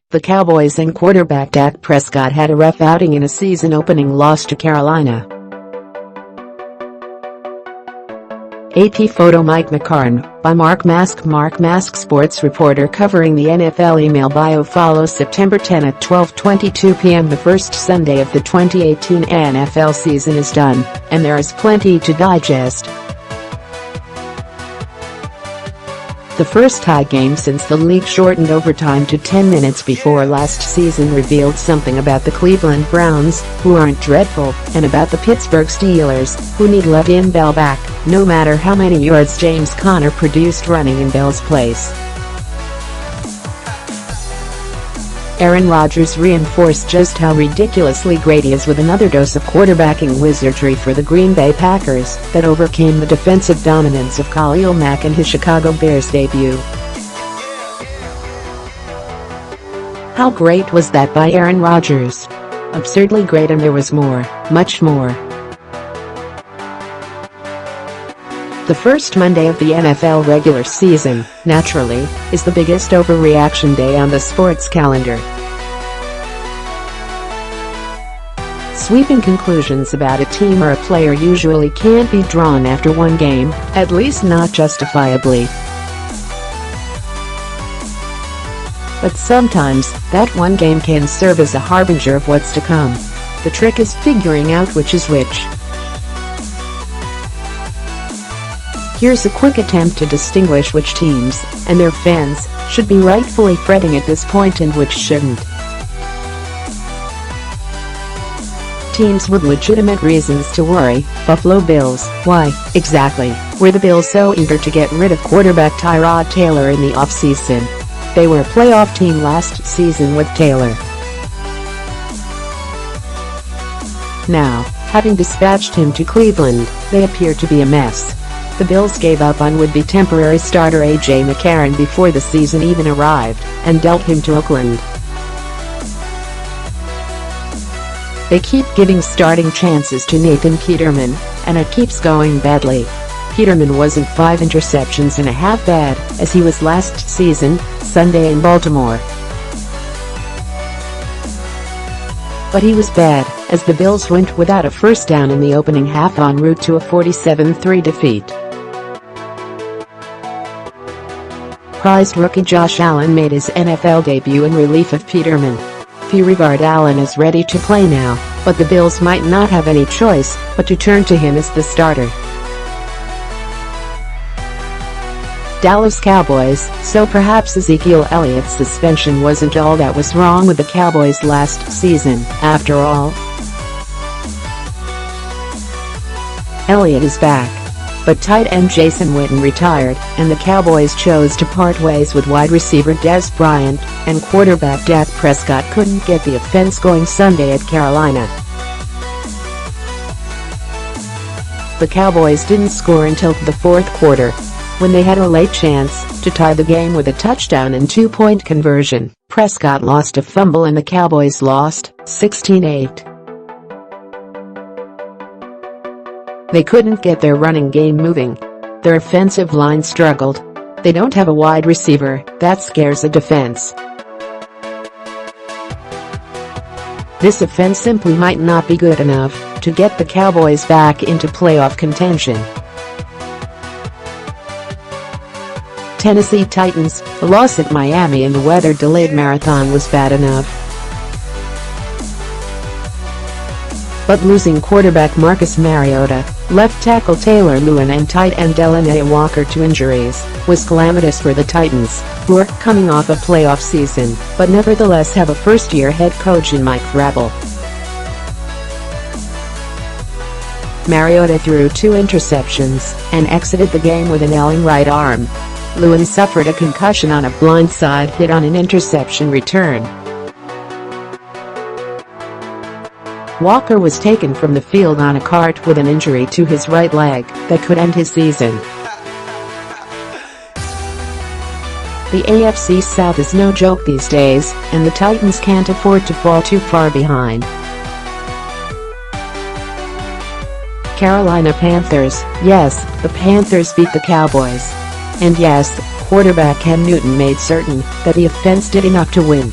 The Cowboys and quarterback Dak Prescott had a rough outing in a season-opening loss to Carolina. AP photo Mike McCarn, by Mark Mask. Mark Mask, sports reporter covering the NFL. Email bio follows September 10 at 12:22 p.m. The first Sunday of the 2018 NFL season is done, and there is plenty to digest. The first tie game since the league shortened overtime to 10 minutes before last season revealed something about the Cleveland Browns, who aren't dreadful, and about the Pittsburgh Steelers, who need Le'Veon Bell back, no matter how many yards James Conner produced running in Bell's place. Aaron Rodgers reinforced just how ridiculously great he is with another dose of quarterbacking wizardry for the Green Bay Packers that overcame the defensive dominance of Khalil Mack in his Chicago Bears debut. How great was that by Aaron Rodgers? Absurdly great, and there was more, much more. The first Monday of the NFL regular season, naturally, is the biggest overreaction day on the sports calendar. Sweeping conclusions about a team or a player usually can't be drawn after one game, at least not justifiably. But sometimes, that one game can serve as a harbinger of what's to come. The trick is figuring out which is which. Here's a quick attempt to distinguish which teams, and their fans, should be rightfully fretting at this point and which shouldn't. Teams with legitimate reasons to worry. Buffalo Bills. Why, exactly, were the Bills so eager to get rid of quarterback Tyrod Taylor in the offseason? They were a playoff team last season with Taylor. Now, having dispatched him to Cleveland, they appear to be a mess. The Bills gave up on would-be temporary starter A.J. McCarron before the season even arrived, and dealt him to Oakland. They keep giving starting chances to Nathan Peterman, and it keeps going badly. Peterman wasn't 5 interceptions and a half bad, as he was last season, Sunday in Baltimore. But he was bad, as the Bills went without a first down in the opening half en route to a 47-3 defeat. Prized rookie Josh Allen made his NFL debut in relief of Peterman. Few regard Allen as ready to play now, but the Bills might not have any choice but to turn to him as the starter. Dallas Cowboys. So perhaps Ezekiel Elliott's suspension wasn't all that was wrong with the Cowboys last season, after all. Elliott is back. But tight end Jason Witten retired, and the Cowboys chose to part ways with wide receiver Dez Bryant, and quarterback Dak Prescott couldn't get the offense going Sunday at Carolina. The Cowboys didn't score until the fourth quarter, when they had a late chance to tie the game with a touchdown and two-point conversion. Prescott lost a fumble and the Cowboys lost, 16-8. They couldn't get their running game moving. Their offensive line struggled. They don't have a wide receiver, that scares a defense. This offense simply might not be good enough to get the Cowboys back into playoff contention. Tennessee Titans. The loss at Miami in the weather-delayed marathon was bad enough. But losing quarterback Marcus Mariota, left tackle Taylor Lewin and tight end Delanie Walker to injuries was calamitous for the Titans, who are coming off a playoff season, but nevertheless have a first-year head coach in Mike Vrabel. Mariota threw 2 interceptions and exited the game with an ailing right arm. Lewin suffered a concussion on a blindside hit on an interception return. Walker was taken from the field on a cart with an injury to his right leg that could end his season. The AFC South is no joke these days, and the Titans can't afford to fall too far behind. Carolina Panthers. Yes, the Panthers beat the Cowboys. And yes, quarterback Cam Newton made certain that the offense did enough to win.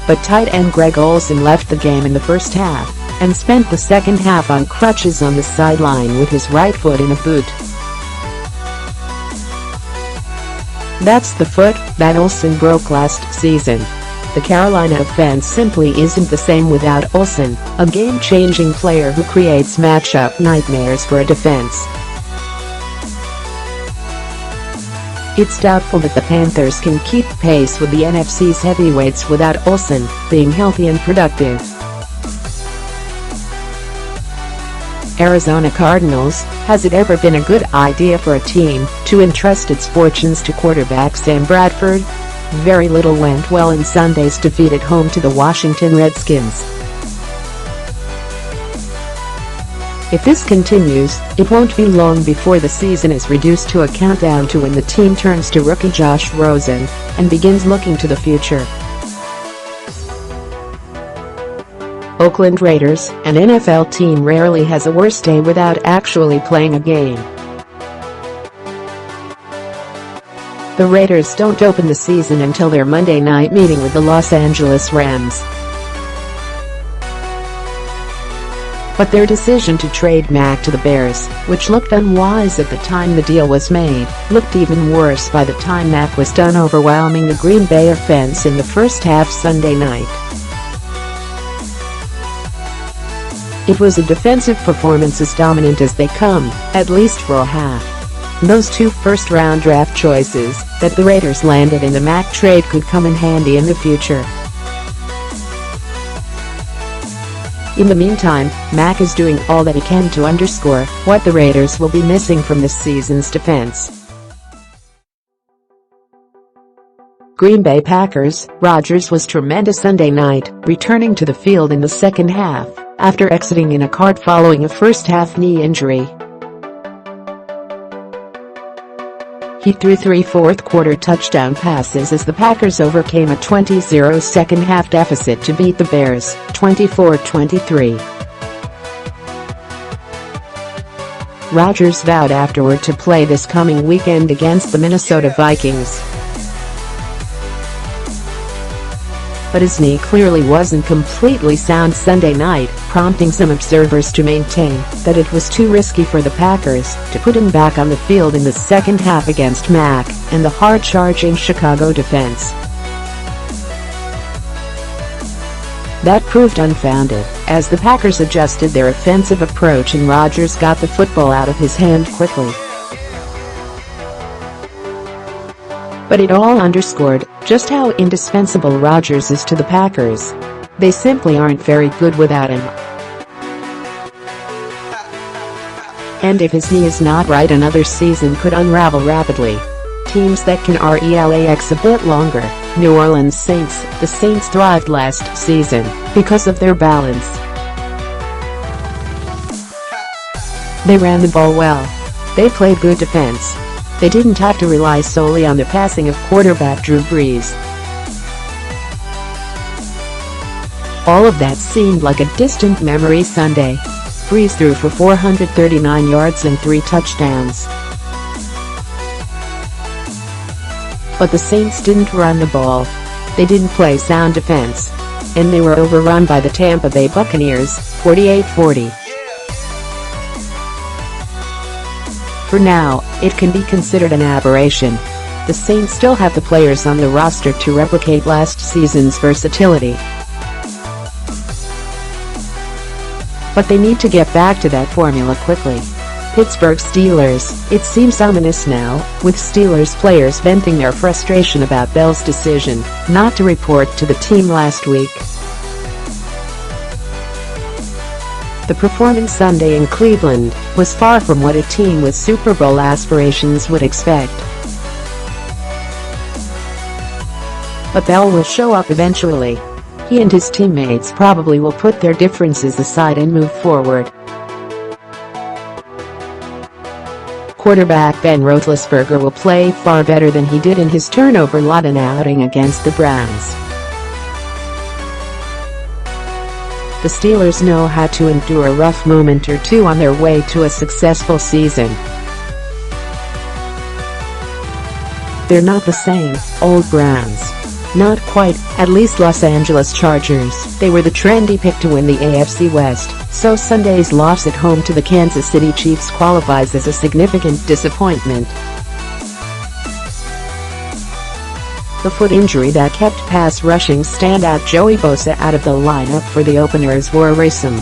But tight end Greg Olsen left the game in the first half and spent the second half on crutches on the sideline with his right foot in a boot. That's the foot that Olsen broke last season. The Carolina offense simply isn't the same without Olsen, a game-changing player who creates matchup nightmares for a defense. It's doubtful that the Panthers can keep pace with the NFC's heavyweights without Olsen being healthy and productive. Arizona Cardinals. Has it ever been a good idea for a team to entrust its fortunes to quarterback Sam Bradford? Very little went well in Sunday's defeat at home to the Washington Redskins. If this continues, it won't be long before the season is reduced to a countdown to when the team turns to rookie Josh Rosen and begins looking to the future. Oakland Raiders. An NFL team rarely has a worse day without actually playing a game. The Raiders don't open the season until their Monday night meeting with the Los Angeles Rams. But their decision to trade Mack to the Bears, which looked unwise at the time the deal was made, looked even worse by the time Mack was done overwhelming the Green Bay offense in the first half Sunday night. It was a defensive performance as dominant as they come, at least for a half. Those two first-round draft choices that the Raiders landed in the Mack trade could come in handy in the future. In the meantime, Mack is doing all that he can to underscore what the Raiders will be missing from this season's defense. Green Bay Packers. Rodgers was tremendous Sunday night, returning to the field in the second half after exiting in a cart following a first-half knee injury. He threw 3 fourth-quarter touchdown passes as the Packers overcame a 20-0 second-half deficit to beat the Bears, 24-23. Rodgers vowed afterward to play this coming weekend against the Minnesota Vikings. But his knee clearly wasn't completely sound Sunday night, prompting some observers to maintain that it was too risky for the Packers to put him back on the field in the second half against Mack and the hard-charging Chicago defense. That proved unfounded, as the Packers adjusted their offensive approach and Rodgers got the football out of his hand quickly. But it all underscored just how indispensable Rodgers is to the Packers. They simply aren't very good without him. And if his knee is not right, another season could unravel rapidly. Teams that can relax a bit longer. New Orleans Saints. The Saints thrived last season because of their balance. They ran the ball well. They played good defense. They didn't have to rely solely on the passing of quarterback Drew Brees. All of that seemed like a distant memory Sunday. Brees threw for 439 yards and 3 touchdowns. But the Saints didn't run the ball. They didn't play sound defense. And they were overrun by the Tampa Bay Buccaneers, 48-40. For now, it can be considered an aberration. The Saints still have the players on the roster to replicate last season's versatility. But they need to get back to that formula quickly. Pittsburgh Steelers. It seems ominous now, with Steelers players venting their frustration about Bell's decision not to report to the team last week. The performance Sunday in Cleveland was far from what a team with Super Bowl aspirations would expect. But Bell will show up eventually. He and his teammates probably will put their differences aside and move forward. Quarterback Ben Roethlisberger will play far better than he did in his turnover-laden outing against the Browns. the Steelers know how to endure a rough moment or two on their way to a successful season. They're not the same old Browns. Not quite, at least Los Angeles Chargers. They were the trendy pick to win the AFC West, so Sunday's loss at home to the Kansas City Chiefs qualifies as a significant disappointment. The foot injury that kept pass rushing standout Joey Bosa out of the lineup for the opener is worrisome.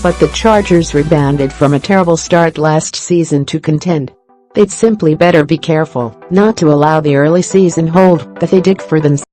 But the Chargers rebounded from a terrible start last season to contend. They'd simply better be careful not to allow the early season hold that they did for themselves.